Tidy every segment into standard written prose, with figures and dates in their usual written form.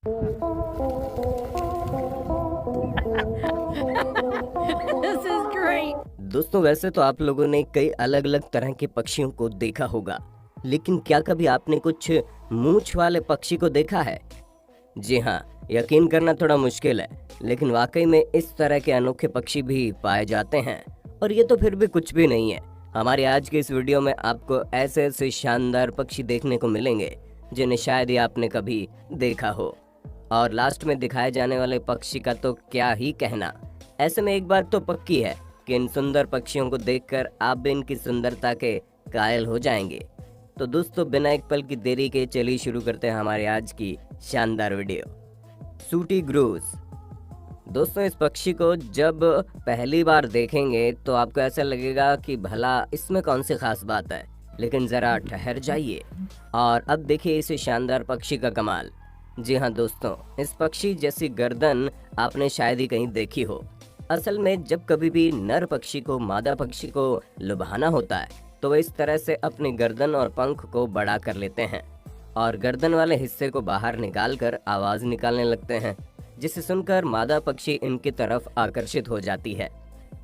This is great. दोस्तों, वैसे तो आप लोगों ने कई अलग अलग तरह के पक्षियों को देखा होगा, लेकिन क्या कभी आपने कुछ मूंछ वाले पक्षी को देखा है? जी हाँ, यकीन करना थोड़ा मुश्किल है, लेकिन वाकई में इस तरह के अनोखे पक्षी भी पाए जाते हैं। और ये तो फिर भी कुछ भी नहीं है। हमारे आज के इस वीडियो में आपको ऐसे ऐसे शानदार पक्षी देखने को मिलेंगे जिन्हें शायद ही आपने कभी देखा हो। और लास्ट में दिखाए जाने वाले पक्षी का तो क्या ही कहना। ऐसे में एक बात तो पक्की है कि इन सुंदर पक्षियों को देखकर आप भी इनकी सुंदरता के कायल हो जाएंगे। तो दोस्तों, बिना एक पल की देरी के चलिए शुरू करते हैं हमारे आज की शानदार वीडियो। सूटी ग्रूज। दोस्तों, इस पक्षी को जब पहली बार देखेंगे तो आपको ऐसा लगेगा कि भला इसमें कौन सी खास बात है, लेकिन जरा ठहर जाइए और अब देखिए इस शानदार पक्षी का कमाल। जी हाँ दोस्तों, इस पक्षी जैसी गर्दन आपने शायद ही कहीं देखी हो। असल में जब कभी भी नर पक्षी को मादा पक्षी को लुभाना होता है तो वह इस तरह से अपनी गर्दन और पंख को बड़ा कर लेते हैं और गर्दन वाले हिस्से को बाहर निकालकर आवाज निकालने लगते हैं, जिसे सुनकर मादा पक्षी इनकी तरफ आकर्षित हो जाती है।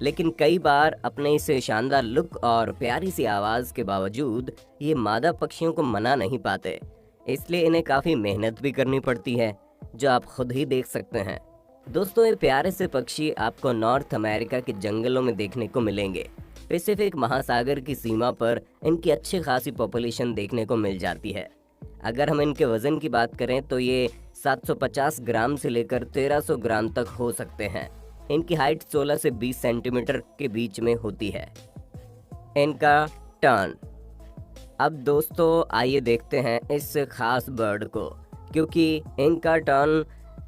लेकिन कई बार अपने इस शानदार लुक और प्यारी सी आवाज के बावजूद ये मादा पक्षियों को मना नहीं पाते, इसलिए इन्हें काफी मेहनत भी करनी पड़ती है, जो आप खुद ही देख सकते हैं। दोस्तों, ये प्यारे से पक्षी आपको नॉर्थ अमेरिका के जंगलों में देखने को मिलेंगे। पैसिफिक महासागर की सीमा पर इनकी अच्छी खासी पॉपुलेशन देखने को मिल जाती है। अगर हम इनके वजन की बात करें तो ये 750 ग्राम से लेकर 1300 ग्राम तक हो सकते हैं। इनकी हाइट 16 से 20 सेंटीमीटर के बीच में होती है। इनका टर्न। अब दोस्तों आइए देखते हैं इस खास बर्ड को, क्योंकि इनका टर्न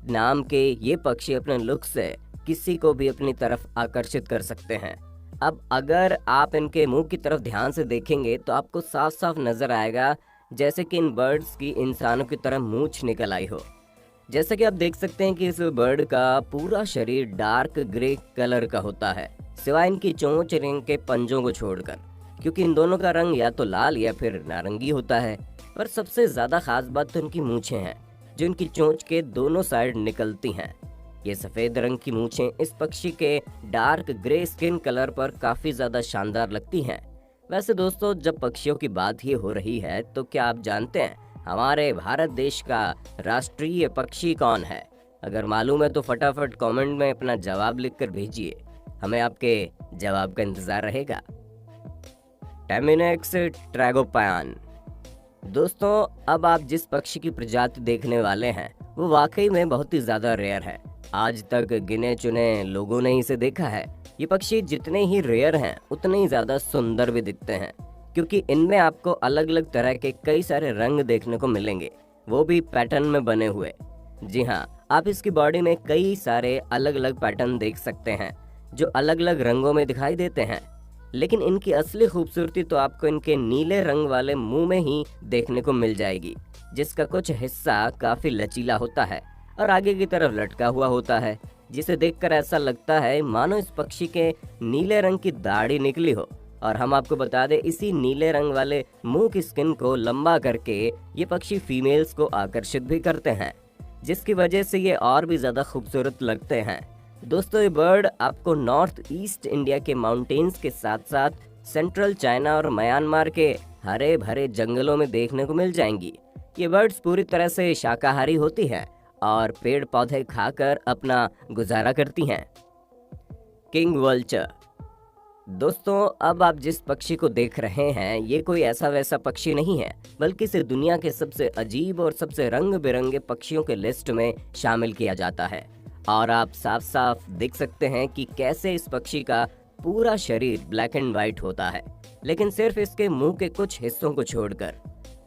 नाम के ये पक्षी अपने लुक से किसी को भी अपनी तरफ आकर्षित कर सकते हैं। अब अगर आप इनके मुंह की तरफ ध्यान से देखेंगे तो आपको साफ साफ नजर आएगा जैसे कि इन बर्ड्स की इंसानों की तरह मूंछ निकल आई हो। जैसा कि आप देख सकते हैं कि इस बर्ड का पूरा शरीर डार्क ग्रे कलर का होता है, सिवाय इनकी चोंच रिंग के पंजों को छोड़कर, क्योंकि इन दोनों का रंग या तो लाल या फिर नारंगी होता है। पर सबसे ज्यादा खास बात तो इनकी मूंछें हैं, जो इनकी चोंच के दोनों साइड निकलती हैं। ये सफेद रंग की मूंछें इस पक्षी के डार्क ग्रे स्किन कलर पर काफी ज्यादा शानदार लगती हैं। वैसे दोस्तों, जब पक्षियों की बात ही हो रही है तो क्या आप जानते हैं हमारे भारत देश का राष्ट्रीय पक्षी कौन है? अगर मालूम है तो फटाफट कमेंट में अपना जवाब लिखकर भेजिए, हमें आपके जवाब का इंतजार रहेगा। टेमिनेक्स ट्रैगोपैन। दोस्तों, अब आप जिस पक्षी की प्रजाति देखने वाले हैं वो वाकई में बहुत ही ज्यादा रेयर है। आज तक गिने चुने लोगों ने इसे देखा है। ये पक्षी जितने ही रेयर हैं उतने ही ज्यादा सुंदर भी दिखते हैं, क्योंकि इनमें आपको अलग अलग तरह के कई सारे रंग देखने को मिलेंगे, वो भी पैटर्न में बने हुए। जी हाँ, आप इसकी बॉडी में कई सारे अलग अलग पैटर्न देख सकते हैं जो अलग अलग रंगों में दिखाई देते हैं। लेकिन इनकी असली खूबसूरती तो आपको इनके नीले रंग वाले मुंह में ही देखने को मिल जाएगी, जिसका कुछ हिस्सा काफी लचीला होता है और आगे की तरफ लटका हुआ होता है, जिसे देखकर ऐसा लगता है मानो इस पक्षी के नीले रंग की दाढ़ी निकली हो। और हम आपको बता दें, इसी नीले रंग वाले मुंह की स्किन को लंबा करके ये पक्षी फीमेल्स को आकर्षित भी करते हैं, जिसकी वजह से ये और भी ज्यादा खूबसूरत लगते हैं। दोस्तों, ये बर्ड आपको नॉर्थ ईस्ट इंडिया के माउंटेन्स के साथ साथ सेंट्रल चाइना और म्यांमार के हरे भरे जंगलों में देखने को मिल जाएंगी। ये बर्ड्स पूरी तरह से शाकाहारी होती हैं और पेड़ पौधे खाकर अपना गुजारा करती हैं। King vulture. दोस्तों, अब आप जिस पक्षी को देख रहे हैं ये कोई ऐसा वैसा पक्षी नहीं है, बल्कि इसे दुनिया के सबसे अजीब और सबसे रंग बिरंगे पक्षियों के लिस्ट में शामिल किया जाता है। और आप साफ साफ देख सकते हैं कि कैसे इस पक्षी का पूरा शरीर ब्लैक एंड व्हाइट होता है, लेकिन सिर्फ इसके मुंह के कुछ हिस्सों को छोड़कर।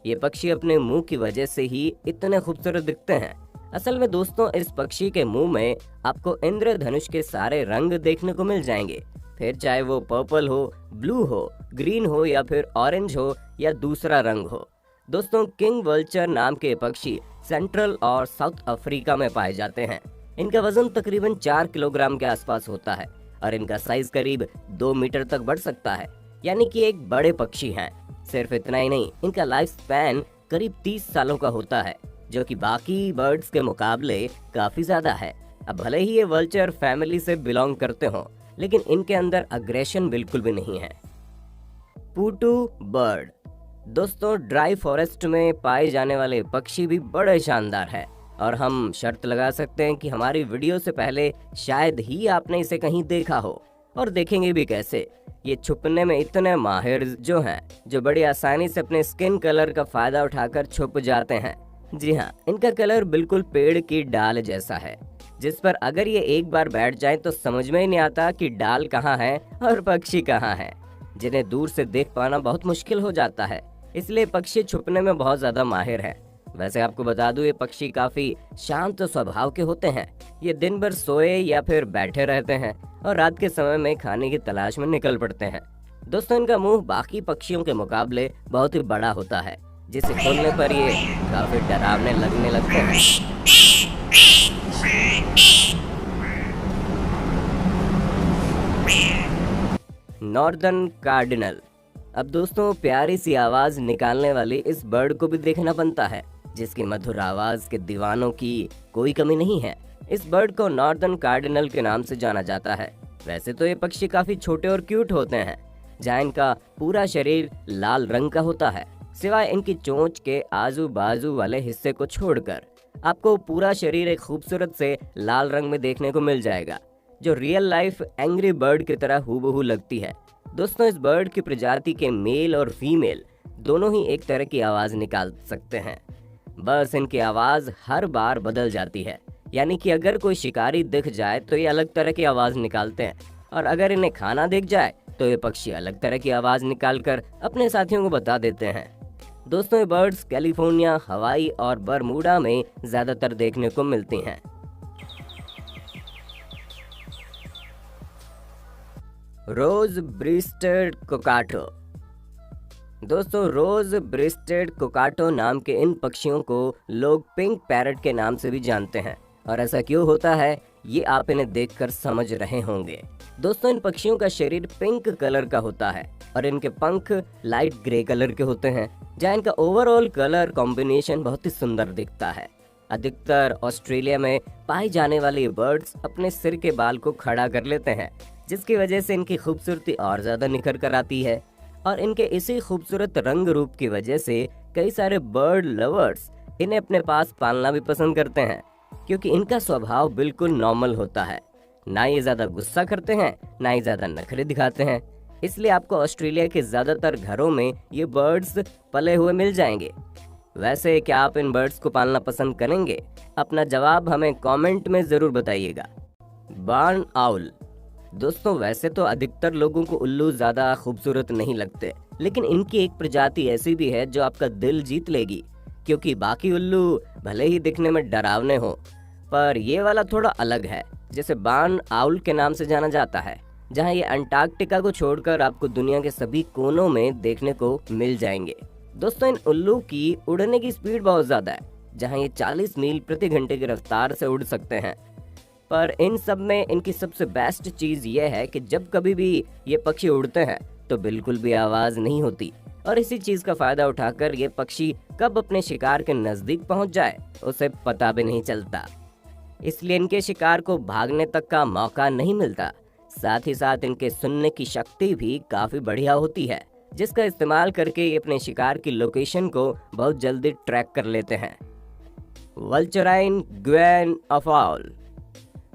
ये पक्षी अपने मुंह की वजह से ही इतने खूबसूरत दिखते हैं। असल में दोस्तों, इस पक्षी के मुंह में आपको इंद्रधनुष के सारे रंग देखने को मिल जाएंगे, फिर चाहे वो पर्पल हो, ब्लू हो, ग्रीन हो या फिर ऑरेंज हो या दूसरा रंग हो। दोस्तों, किंग वल्चर नाम के पक्षी सेंट्रल और साउथ अफ्रीका में पाए जाते हैं। इनका वजन तकरीबन 4 किलोग्राम के आसपास होता है और इनका साइज करीब 2 मीटर तक बढ़ सकता है, यानी कि एक बड़े पक्षी हैं। सिर्फ इतना ही नहीं, इनका लाइफ स्पैन करीब 30 सालों का होता है, जो कि बाकी बर्ड्स के मुकाबले काफी ज्यादा है। अब भले ही ये वल्चर फैमिली से बिलोंग करते हों, लेकिन इनके अंदर अग्रेशन बिल्कुल भी नहीं है। पुटू बर्ड। दोस्तों, ड्राई फॉरेस्ट में पाए जाने वाले पक्षी भी बड़े शानदार है और हम शर्त लगा सकते हैं कि हमारी वीडियो से पहले शायद ही आपने इसे कहीं देखा हो, और देखेंगे भी कैसे। ये छुपने में इतने माहिर जो हैं, जो बड़ी आसानी से अपने स्किन कलर का फायदा उठाकर छुप जाते हैं। जी हाँ, इनका कलर बिल्कुल पेड़ की डाल जैसा है, जिस पर अगर ये एक बार बैठ जाए तो समझ में ही नहीं आता कि डाल कहाँ है और पक्षी कहाँ है, जिन्हें दूर से देख पाना बहुत मुश्किल हो जाता है। इसलिए पक्षी छुपने में बहुत ज्यादा माहिर है। वैसे आपको बता दूं, ये पक्षी काफी शांत स्वभाव के होते हैं। ये दिन भर सोए या फिर बैठे रहते हैं और रात के समय में खाने की तलाश में निकल पड़ते हैं। दोस्तों, इनका मुंह बाकी पक्षियों के मुकाबले बहुत ही बड़ा होता है, जिसे खोलने पर ये काफी डरावने लगने लगते हैं। Northern cardinal. अब दोस्तों, प्यारी सी आवाज निकालने वाली इस बर्ड को भी देखना बनता है, जिसकी मधुर आवाज के दीवानों की कोई कमी नहीं है। इस बर्ड को नॉर्दर्न कार्डिनल के नाम से जाना जाता है। वैसे तो ये पक्षी काफी छोटे और क्यूट होते हैं, जहाँ इनका पूरा शरीर लाल रंग का होता है। सिवाय इनकी चोंच के आजू बाजू वाले हिस्से को छोड़कर आपको पूरा शरीर एक खूबसूरत से लाल रंग में देखने को मिल जाएगा, जो रियल लाइफ एंग्री बर्ड की तरह हूबहू लगती है। दोस्तों, इस बर्ड की प्रजाति के मेल और फीमेल दोनों ही एक तरह की आवाज निकाल सकते हैं, बस इनकी आवाज हर बार बदल जाती है। यानी कि अगर कोई शिकारी दिख जाए तो ये अलग तरह की आवाज निकालते हैं, और अगर इन्हें खाना दिख जाए तो ये पक्षी अलग तरह की आवाज निकालकर अपने साथियों को बता देते हैं। दोस्तों, ये बर्ड्स कैलिफोर्निया, हवाई और बरमूडा में ज्यादातर देखने को मिलती हैं। रोज ब्रेस्टेड कोकाटो। दोस्तों, रोज ब्रेस्टेड कोकाटो नाम के इन पक्षियों को लोग पिंक पैरट के नाम से भी जानते हैं, और ऐसा क्यों होता है ये आप इन्हें देखकर समझ रहे होंगे। दोस्तों, इन पक्षियों का शरीर पिंक कलर का होता है और इनके पंख लाइट ग्रे कलर के होते हैं, जहाँ इनका ओवरऑल कलर कॉम्बिनेशन बहुत ही सुंदर दिखता है। अधिकतर ऑस्ट्रेलिया में पाए जाने वाले बर्ड्स अपने सिर के बाल को खड़ा कर लेते हैं, जिसकी वजह से इनकी खूबसूरती और ज्यादा निखर कर आती है। और इनके इसी खूबसूरत रंग रूप की वजह से कई सारे बर्ड लवर्स इन्हें अपने पास पालना भी पसंद करते हैं, क्योंकि इनका स्वभाव बिल्कुल नॉर्मल होता है। ना ये ज्यादा गुस्सा करते हैं, ना ही ज्यादा नखरे दिखाते हैं। इसलिए आपको ऑस्ट्रेलिया के ज्यादातर घरों में ये बर्ड्स पले हुए मिल जाएंगे। वैसे क्या आप इन बर्ड्स को पालना पसंद करेंगे? अपना जवाब हमें कमेंट में जरूर बताइएगा। बार्न आउल। दोस्तों, वैसे तो अधिकतर लोगों को उल्लू ज्यादा खूबसूरत नहीं लगते, लेकिन इनकी एक प्रजाति ऐसी भी है जो आपका दिल जीत लेगी, क्योंकि बाकी उल्लू भले ही दिखने में डरावने हो, पर ये वाला थोड़ा अलग है, जिसे बार्न आउल के नाम से जाना जाता है, जहां ये अंटार्कटिका को छोड़कर आपको दुनिया के सभी कोनों में देखने को मिल जाएंगे। दोस्तों, इन उल्लू की उड़ने की स्पीड बहुत ज्यादा है, जहां ये 40 मील प्रति घंटे की रफ्तार से उड़ सकते हैं। पर इन सब में इनकी सबसे बेस्ट चीज ये है कि जब कभी भी ये पक्षी उड़ते हैं तो बिल्कुल भी आवाज नहीं होती, और इसी चीज का फायदा उठाकर ये पक्षी कब अपने शिकार के नजदीक पहुंच जाए उसे पता भी नहीं चलता। इसलिए इनके शिकार को भागने तक का मौका नहीं मिलता। साथ ही साथ इनके सुनने की शक्ति भी काफी बढ़िया होती है, जिसका इस्तेमाल करके ये अपने शिकार की लोकेशन को बहुत जल्दी ट्रैक कर लेते हैं। वल्चराइन ग्वेन ऑफ आउल।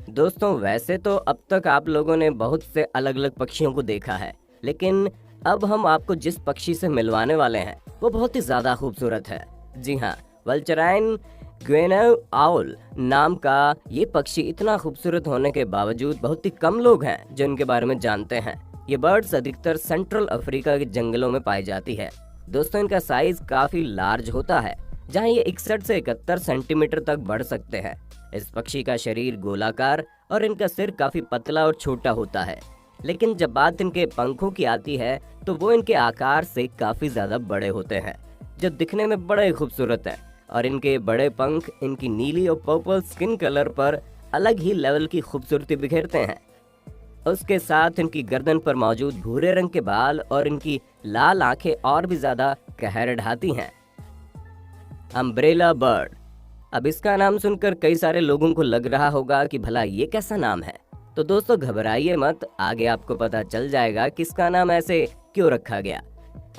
दोस्तों, वैसे तो अब तक आप लोगों ने बहुत से अलग अलग पक्षियों को देखा है, लेकिन अब हम आपको जिस पक्षी से मिलवाने वाले हैं वो बहुत ही ज्यादा खूबसूरत है। जी हाँ, वल्चराइन ग्वेन आउल नाम का ये पक्षी इतना खूबसूरत होने के बावजूद बहुत ही कम लोग हैं जो इनके बारे में जानते हैं। ये बर्ड्स अधिकतर सेंट्रल अफ्रीका के जंगलों में पाई जाती है। दोस्तों, इनका साइज काफी लार्ज होता है, जहाँ ये 61 से 71 सेंटीमीटर तक बढ़ सकते हैं। इस पक्षी का शरीर गोलाकार और इनका सिर काफी पतला और छोटा होता है, लेकिन जब बात इनके पंखों की आती है तो वो इनके आकार से काफी ज्यादा बड़े होते हैं, जो दिखने में बड़े खूबसूरत हैं। और इनके बड़े पंख इनकी नीली और पर्पल स्किन कलर पर अलग ही लेवल की खूबसूरती बिखेरते हैं। उसके साथ इनकी गर्दन पर मौजूद भूरे रंग के बाल और इनकी लाल आंखें और भी ज्यादा कहर ढाती हैं। Umbrella bird. अब इसका नाम सुनकर कई सारे लोगों को लग रहा होगा कि भला ये कैसा नाम है। तो दोस्तों घबराइए मत, आगे आपको पता चल जाएगा कि इसका नाम ऐसे क्यों रखा गया।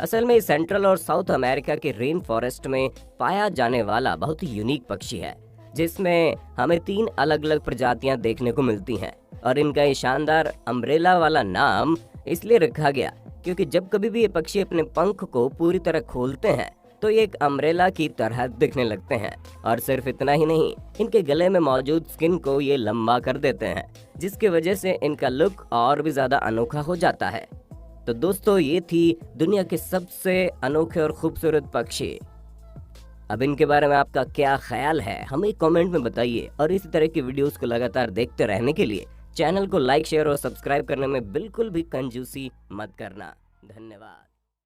असल में सेंट्रल और साउथ अमेरिका के रेन फॉरेस्ट में पाया जाने वाला बहुत ही यूनिक पक्षी है, जिसमें हमें 3 अलग अलग प्रजातियां देखने को मिलती हैं। और इनका ये शानदार अम्ब्रेला वाला नाम इसलिए रखा गया क्योंकि जब कभी भी ये पक्षी अपने पंख को पूरी तरह खोलते हैं तो ये एक अम्ब्रेला की तरह दिखने लगते हैं। और सिर्फ इतना ही नहीं, इनके गले में मौजूद स्किन को ये लंबा कर देते हैं, जिसकी वजह से इनका लुक और भी ज्यादा अनोखा हो जाता है। तो दोस्तों ये थी दुनिया के सबसे अनोखे और खूबसूरत पक्षी। अब इनके बारे में आपका क्या ख्याल है, हमें कमेंट में बताइए। और इसी तरह की वीडियोस को लगातार देखते रहने के लिए चैनल को लाइक, शेयर और सब्सक्राइब करने में बिल्कुल भी कंजूसी मत करना। धन्यवाद।